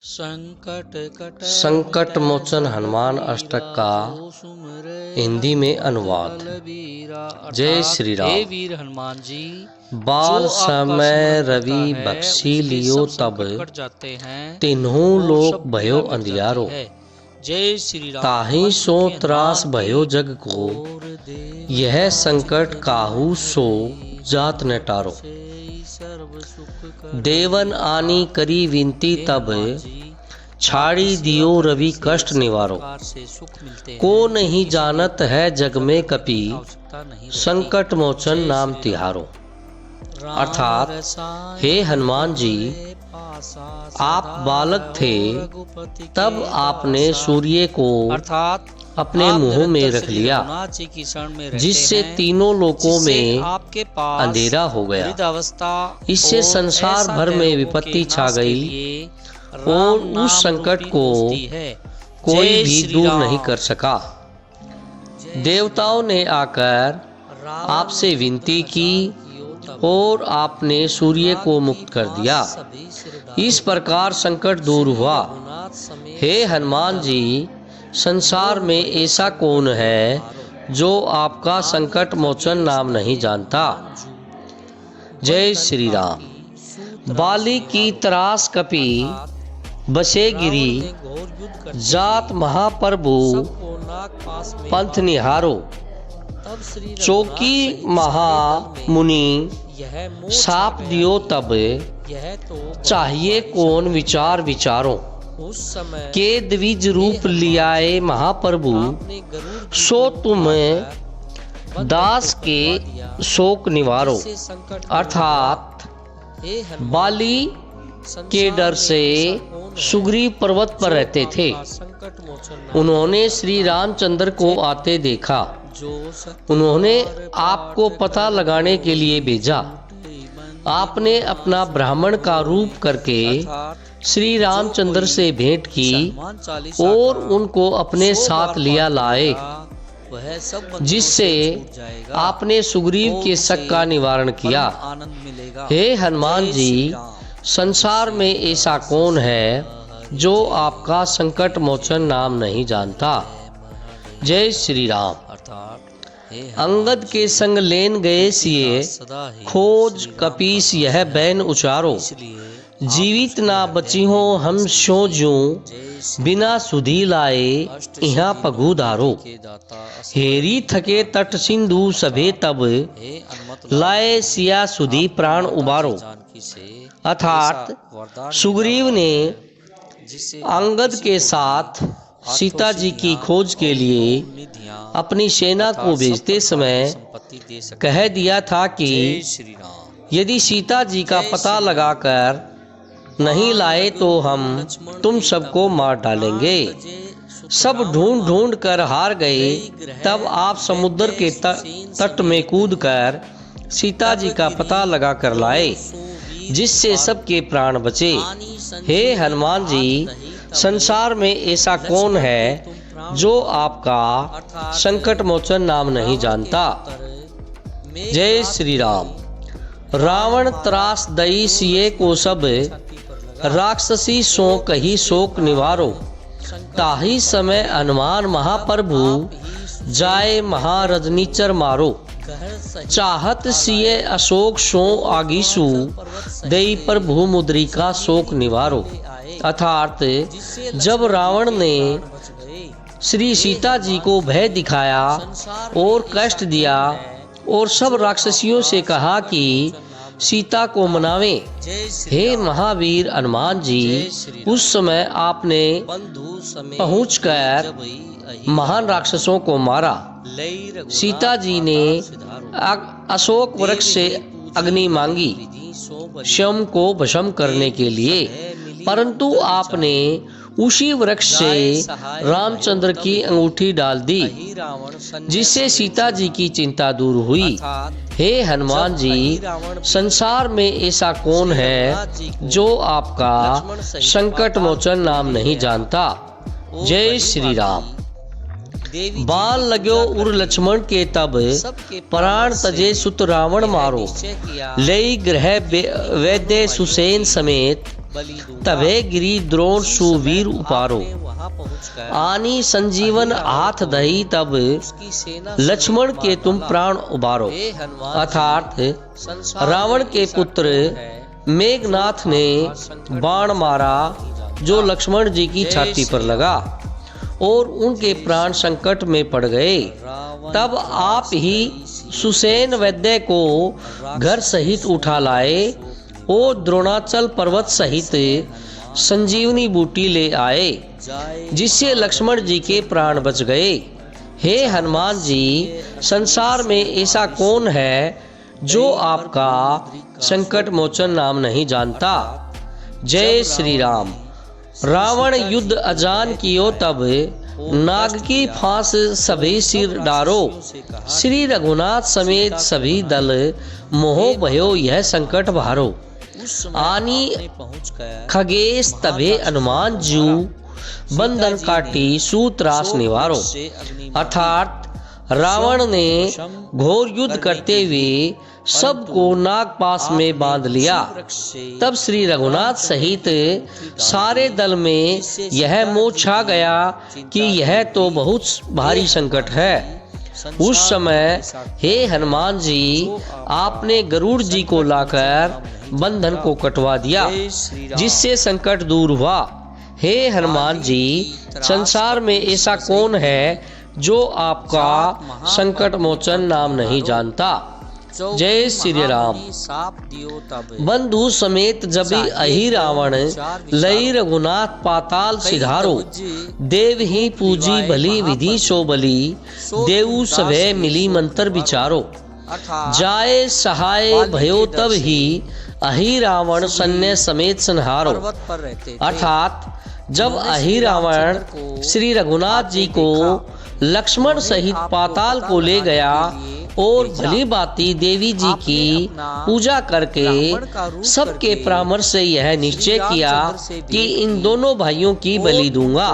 संकट मोचन हनुमान अष्टक का हिंदी में अनुवाद। जय श्री राम। हे वीर हनुमान जी, बाल समय रवि बख्शी लियो तब, जाते हैं तिन्हू लोक भयो अंधियारो। जय श्री राम। ताहि सो त्रास भयो जग को, यह संकट काहू सो जात न टारो। देवन आनी करी विनती तब, छाड़ी दियो रवि कष्ट निवारो। को नहीं जानत है जग में कपि, संकट मोचन नाम तिहारो। अर्थात हे हनुमान जी, आप बालक थे तब आपने सूर्य को अपने मुंह में रख लिया, जिससे तीनों लोकों में अंधेरा हो गया। इससे संसार भर में विपत्ति छा गई और उस संकट को कोई भी दूर नहीं कर सका। देवताओं ने आकर आपसे विनती की और आपने सूर्य को मुक्त कर दिया। इस प्रकार संकट दूर हुआ। हे हनुमान जी, संसार में ऐसा कौन है जो आपका संकट मोचन नाम नहीं जानता। जय श्री राम। बाली की त्रास कपि बसे गिरी, जात महाप्रभु पंथ निहारो। चौकी महामुनि साप दियो तब, चाहिए कौन विचार विचारो। के द्विज रूप लियाए महाप्रभु, सो तुम दास के शोक निवारो। अर्थात बाली के डर से सुग्रीव पर्वत पर रहते थे। उन्होंने श्री रामचंद्र को आते देखा। उन्होंने आपको पता लगाने के लिए भेजा। आपने अपना ब्राह्मण का रूप करके श्री रामचंद्र से भेंट की और उनको अपने साथ लिया लाए, जिससे आपने सुग्रीव के शक का निवारण किया। हे हनुमान जी, संसार में ऐसा कौन है जो आपका संकट मोचन नाम नहीं जानता। जय श्री राम। अंगद के संग लेन गए सिए, खोज कपीस यह बैन उचारो। जीवित ना बची हो हम शो ज्यों, बिना सुधी लाए यहाँ पगू धारो। हेरी थके तट सिंधु सभे तब, लाए सिया सुधी प्राण उबारो। अर्थात सुग्रीव ने अंगद के साथ सीता जी की खोज के लिए अपनी सेना को भेजते समय कह दिया था कि यदि सीता जी का पता लगाकर नहीं लाए तो हम तुम सबको मार डालेंगे। सब ढूंढ ढूंढ कर हार गए। तब आप समुद्र के तट में कूदकर सीता जी का पता लगा कर लाए, जिससे सबके प्राण बचे। हे हनुमान जी, संसार में ऐसा कौन है जो आपका संकट मोचन नाम नहीं जानता। जय श्री राम। रावण त्रास दई सिए को सब, राक्षसी सो कही शोक निवारो। ताहि समय हनुमान महाप्रभु, जाए महारजनीचर मारो। चाहत सिए अशोक सो आगीसु, दई प्रभु मुद्रिका शोक निवारो। अर्थात जब रावण ने श्री सीता जी को भय दिखाया और कष्ट दिया और सब राक्षसियों से कहा कि सीता को मनावे, हे महावीर हनुमान जी, उस समय आपने पहुंचकर महान राक्षसों को मारा। सीता जी ने अशोक वृक्ष से अग्नि मांगी स्वयं को भस्म करने के लिए, परंतु आपने उसी वृक्ष से रामचंद्र की अंगूठी डाल दी, जिससे सीता जी की चिंता दूर हुई। हे हनुमान जी, संसार में ऐसा कौन है जो आपका संकट मोचन नाम नहीं जानता। जय श्री राम। बाल लगो उर लक्ष्मण के तब, प्राण तजे सुत रावण मारो। लई ग्रह वैद्य सुसेन समेत, बलि दूंगा। तबे गिरी द्रोण सुवीर उपारो। वहां पहुंचकर आनी संजीवन हाथ दही तब उसकी सेना लक्ष्मण के तुम प्राण उबारो। हे हनुमान अर्थात संसार रावण में के ऐसा पुत्र कौन है मेघनाथ ने बाण मारा जो लक्ष्मण जी की छाती पर लगा और उनके प्राण संकट में पड़ गए। तब आप ही सुसेन वैद्य को घर सहित उठा लाए और द्रोणाचल पर्वत सहित संजीवनी बूटी ले आए जिससे लक्ष्मण जी के प्राण बच गए। हे हनुमान जी, संसार में ऐसा कौन है जो आपका संकट मोचन नाम नहीं जानता। जय श्री राम। रावण युद्ध अजान कियो तब नाग की फांस सभी सिर डारो। श्री रघुनाथ समेत सभी दल मोह भयो यह संकट भारो। आनी खगेश तभे हनुमान जू बंधन काटी सूत्रास निवारो। अर्थात रावण ने घोर युद्ध करते हुए सबको नागपास में बांध लिया। तब श्री रघुनाथ सहित सारे दल में यह मोह छा गया कि यह तो बहुत भारी संकट है। उस समय हे हनुमान जी, आपने गरुड़ जी को लाकर बंधन को कटवा दिया जिससे संकट दूर हुआ। हे हनुमान जी, संसार में ऐसा कौन है जो आपका संकट मोचन नाम नहीं जानता। जय श्री राम। बंधु समेत जबी अहि रावण लई रघुनाथ पाताल सिधारो। देव ही पूजी भली विधि सो बली देव सभे मिली मंत्र विचारो। जाए सहाय भयो तब ही अहि रावण सन्य समेत संहारो। अर्थात जब अहि रावण श्री रघुनाथ जी को लक्ष्मण सहित पाताल को ले गया और भली भांति देवी जी की पूजा करके सबके परामर्श से यह निश्चय किया कि इन दोनों भाइयों की बलि दूंगा।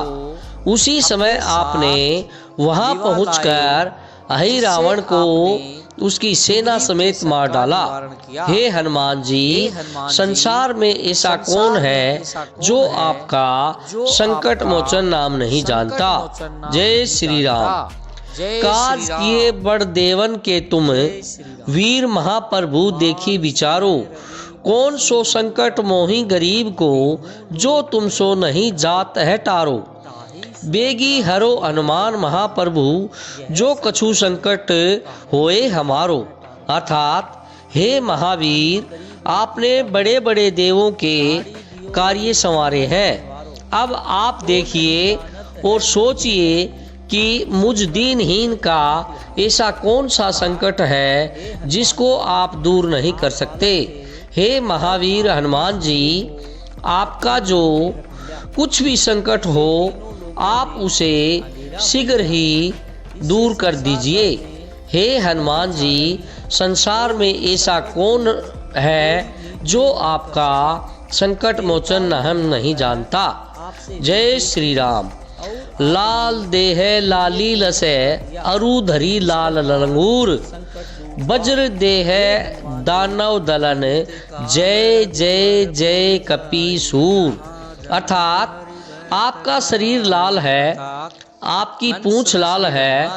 उसी समय आपने वहां पहुंचकर अहि रावण को उसकी सेना समेत मार डाला। हे हनुमान जी, संसार में ऐसा कौन है जो आपका संकट मोचन नाम नहीं जानता। जय श्री राम। काज किए बड़ देवन के तुम वीर महाप्रभु देखी विचारो। कौन सो संकट मोही गरीब को जो तुम सो नहीं जात है टारो। बेगी हरो हनुमान महाप्रभु जो कछु संकट होए हमारो। अर्थात हे महावीर, आपने बड़े बड़े देवों के कार्य संवारे हैं। अब आप देखिए और सोचिए कि मुझ दीनहीन का ऐसा कौन सा संकट है जिसको आप दूर नहीं कर सकते। हे महावीर हनुमान जी, आपका जो कुछ भी संकट हो आप उसे शीघ्र ही दूर कर दीजिए। हे हनुमान जी, संसार में ऐसा कौन है जो आपका संकट मोचन हम नहीं जानता। जय श्री राम। लाल देह लाली लसे अरुधरी लाल लंगूर। वज्र देह दानव दलन जय जय जय कपीसूर। अर्थात आपका शरीर लाल है, आपकी पूंछ लाल है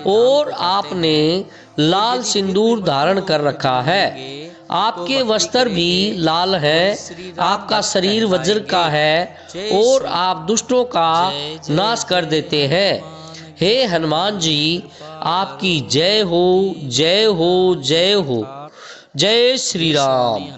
और आपने लाल सिंदूर धारण कर रखा है। आपके वस्त्र भी लाल हैं। आपका शरीर वज्र का है और आप दुष्टों का नाश कर देते हैं। हे हनुमान जी, आपकी जय हो, जय हो, जय हो। जय श्री राम।